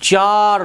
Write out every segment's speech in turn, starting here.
4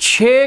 6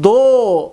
2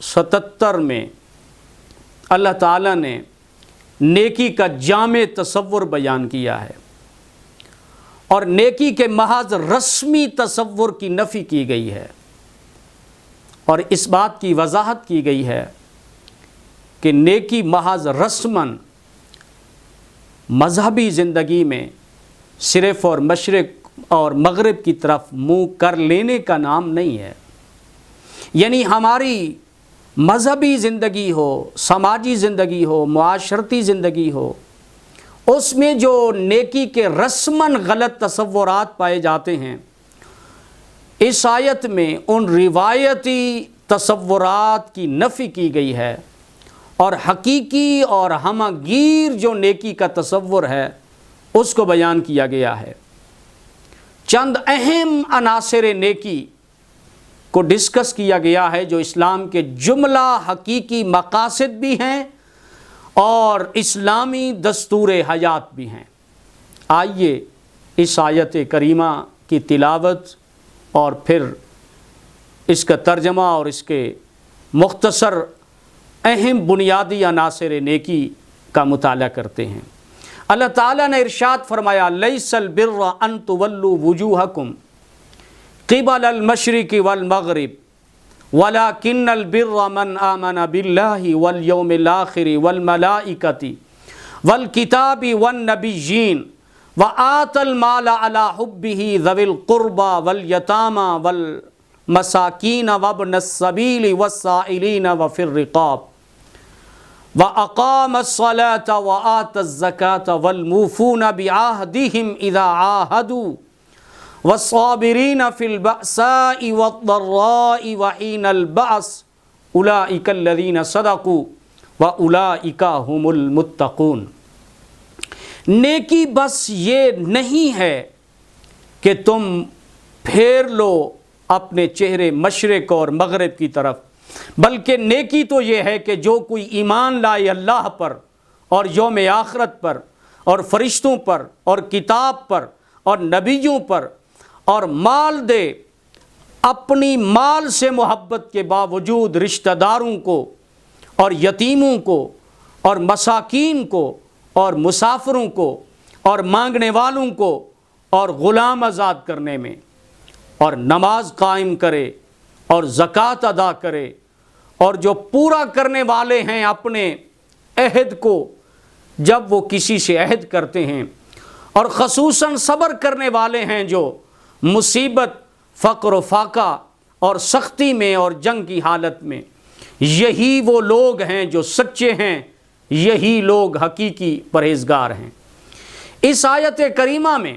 77 میں اللہ تعالیٰ نے نیکی کا جامع تصور بیان کیا ہے اور نیکی کے محض رسمی تصور کی نفی کی گئی ہے، اور اس بات کی وضاحت کی گئی ہے کہ نیکی محض رسماً مذہبی زندگی میں صرف اور مشرق اور مغرب کی طرف منہ کر لینے کا نام نہیں ہے، یعنی ہماری مذہبی زندگی ہو، سماجی زندگی ہو، معاشرتی زندگی ہو، اس میں جو نیکی کے رسماً غلط تصورات پائے جاتے ہیں، اس آیت میں ان روایتی تصورات کی نفی کی گئی ہے اور حقیقی اور ہمہ گیر جو نیکی کا تصور ہے اس کو بیان کیا گیا ہے۔ چند اہم عناصر نیکی کو ڈسکس کیا گیا ہے جو اسلام کے جملہ حقیقی مقاصد بھی ہیں اور اسلامی دستور حیات بھی ہیں۔ آئیے اس آیت کریمہ کی تلاوت اور پھر اس کا ترجمہ اور اس کے مختصر اہم بنیادی عناصر نیکی کا مطالعہ کرتے ہیں۔ اللہ تعالیٰ نے ارشاد فرمایا لیس البر ان تولوا وجوہکم قبل المشرق والمغرب ولکن البر من آمن باللہ والیوم الآخر والملائکۃ والکتاب والنبیین وآت المال علی حبہ ذوی القربى والیتامى والمساکین وابن السبیل والسائلین وفی الرقاب وَأَقَامَ الصَّلَاةَ وَآتَى الزَّكَاةَ وَالْمُوفُونَ بِعَهْدِهِمْ إِذَا عَاهَدُوا وَالصَّابِرِينَ فِي الْبَأْسَاءِ وَالضَّرَّاءِ وَحِينَ الْبَأْسِ أُولَئِكَ الَّذِينَ صَدَقُوا وَأُولَئِكَ هُمُ الْمُتَّقُونَ۔ نیکی بس یہ نہیں ہے کہ تم پھیر لو اپنے چہرے مشرق اور مغرب کی طرف، بلکہ نیکی تو یہ ہے کہ جو کوئی ایمان لائے اللہ پر اور یوم آخرت پر اور فرشتوں پر اور کتاب پر اور نبیوں پر اور مال دے، اپنی مال سے محبت کے باوجود رشتہ داروں کو اور یتیموں کو اور مساکین کو اور مسافروں کو اور مانگنے والوں کو اور غلام آزاد کرنے میں، اور نماز قائم کرے اور زکوٰۃ ادا کرے، اور جو پورا کرنے والے ہیں اپنے عہد کو جب وہ کسی سے عہد کرتے ہیں، اور خصوصاً صبر کرنے والے ہیں جو مصیبت، فقر و فاقہ اور سختی میں اور جنگ کی حالت میں، یہی وہ لوگ ہیں جو سچے ہیں، یہی لوگ حقیقی پرہیزگار ہیں۔ اس آیت کریمہ میں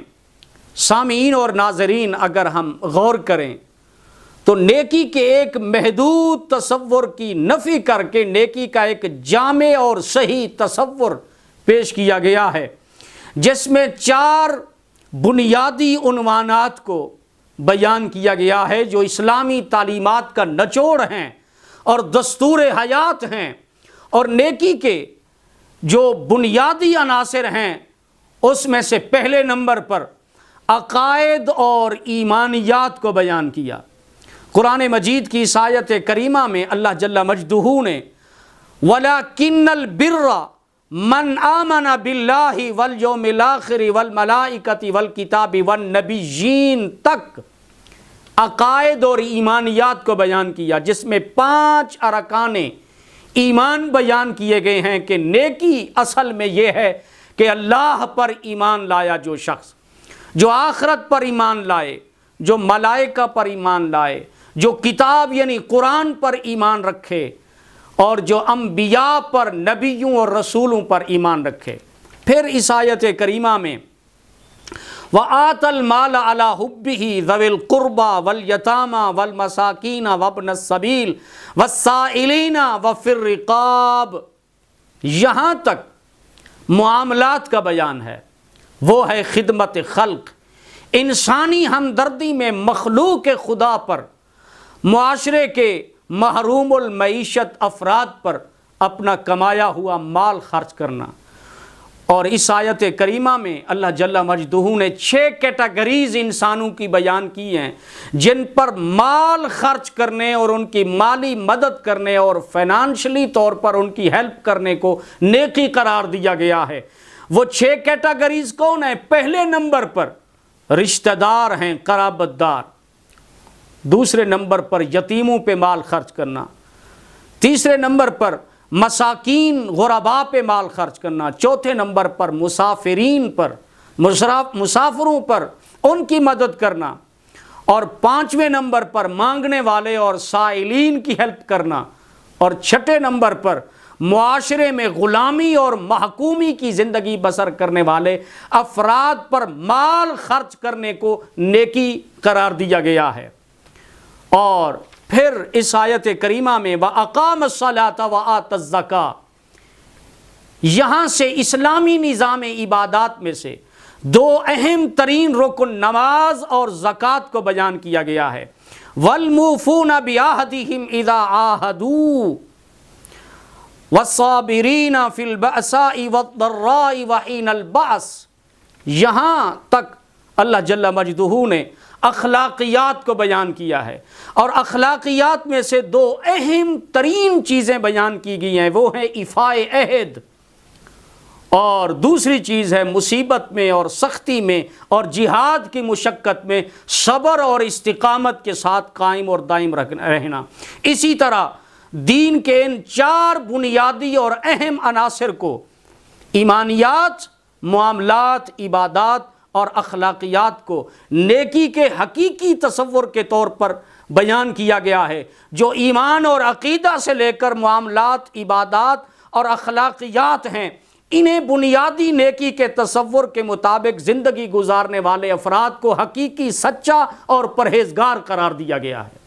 سامعین اور ناظرین اگر ہم غور کریں تو نیکی کے ایک محدود تصور کی نفی کر کے نیکی کا ایک جامع اور صحیح تصور پیش کیا گیا ہے، جس میں 4 بنیادی عنوانات کو بیان کیا گیا ہے جو اسلامی تعلیمات کا نچوڑ ہیں اور دستور حیات ہیں، اور نیکی کے جو بنیادی عناصر ہیں اس میں سے پہلے نمبر پر عقائد اور ایمانیات کو بیان کیا۔ قرآن مجید کی اس آیت کریمہ میں اللہ جل مجدہ نے وَلَكِنَّ الْبِرَّ مَنْ آمَنَ بِاللَّهِ وَالْيَوْمِ الْآخِرِ وَالْمَلَائِكَةِ وَالْكِتَابِ وَالنَّبِيِّينَ تک عقائد اور ایمانیات کو بیان کیا، جس میں 5 ارکان ایمان بیان کیے گئے ہیں کہ نیکی اصل میں یہ ہے کہ اللہ پر ایمان لایا جو شخص، جو آخرت پر ایمان لائے، جو ملائکہ پر ایمان لائے، جو کتاب یعنی قرآن پر ایمان رکھے، اور جو انبیاء پر، نبیوں اور رسولوں پر ایمان رکھے۔ پھر اس آیت کریمہ میں وَآتَ الْمَالَ عَلَى حُبِّهِ ذَوِي الْقُرْبَى وَالْيَتَامَى وَالْمَسَاكِينَ وَابْنَ السَّبِيلِ وَالسَّائِلِينَ وَفِي الرِّقَابِ، یہاں تک معاملات کا بیان ہے، وہ ہے خدمت خلق، انسانی ہمدردی میں مخلوق خدا پر، معاشرے کے محروم المعیشت افراد پر اپنا کمایا ہوا مال خرچ کرنا، اور اس آیت کریمہ میں اللہ جل مجدہ نے 6 کیٹیگریز انسانوں کی بیان کی ہیں جن پر مال خرچ کرنے اور ان کی مالی مدد کرنے اور فائنانشلی طور پر ان کی ہیلپ کرنے کو نیکی قرار دیا گیا ہے۔ وہ 6 کیٹیگریز کون ہیں؟ پہلے نمبر پر رشتہ دار ہیں، قرابت دار، دوسرے نمبر پر یتیموں پہ مال خرچ کرنا، تیسرے نمبر پر مساکین غرباء پہ مال خرچ کرنا، چوتھے نمبر پر مسافرین پر، مسافروں پر ان کی مدد کرنا، اور 5ویں نمبر پر مانگنے والے اور سائلین کی ہیلپ کرنا، اور 6 نمبر پر معاشرے میں غلامی اور محکومی کی زندگی بسر کرنے والے افراد پر مال خرچ کرنے کو نیکی قرار دیا گیا ہے۔ اور پھر اس آیت کریمہ میں وَأَقَامَ الصَّلَاةَ وَآتَى الزَّكَاةَ، یہاں سے اسلامی نظام عبادات میں سے 2 اہم ترین رکن نماز اور زکوٰۃ کو بیان کیا گیا ہے۔ وَالْمُوفُونَ بِعَهْدِهِمْ إِذَا عَاهَدُوا وَالصَّابِرِينَ فِي الْبَأْسَاءِ وَالضَّرَّاءِ وَحِينَ الْبَأْسِ، یہاں تک اللہ جل مجدہ نے اخلاقیات کو بیان کیا ہے، اور اخلاقیات میں سے 2 اہم ترین چیزیں بیان کی گئی ہیں، وہ ہے ایفائے عہد، اور دوسری چیز ہے مصیبت میں اور سختی میں اور جہاد کی مشقت میں صبر اور استقامت کے ساتھ قائم اور دائم رہنا۔ اسی طرح دین کے ان 4 بنیادی اور اہم عناصر کو ایمانیات، معاملات، عبادات اور اخلاقیات کو نیکی کے حقیقی تصور کے طور پر بیان کیا گیا ہے، جو ایمان اور عقیدہ سے لے کر معاملات، عبادات اور اخلاقیات ہیں۔ انہیں بنیادی نیکی کے تصور کے مطابق زندگی گزارنے والے افراد کو حقیقی سچا اور پرہیزگار قرار دیا گیا ہے۔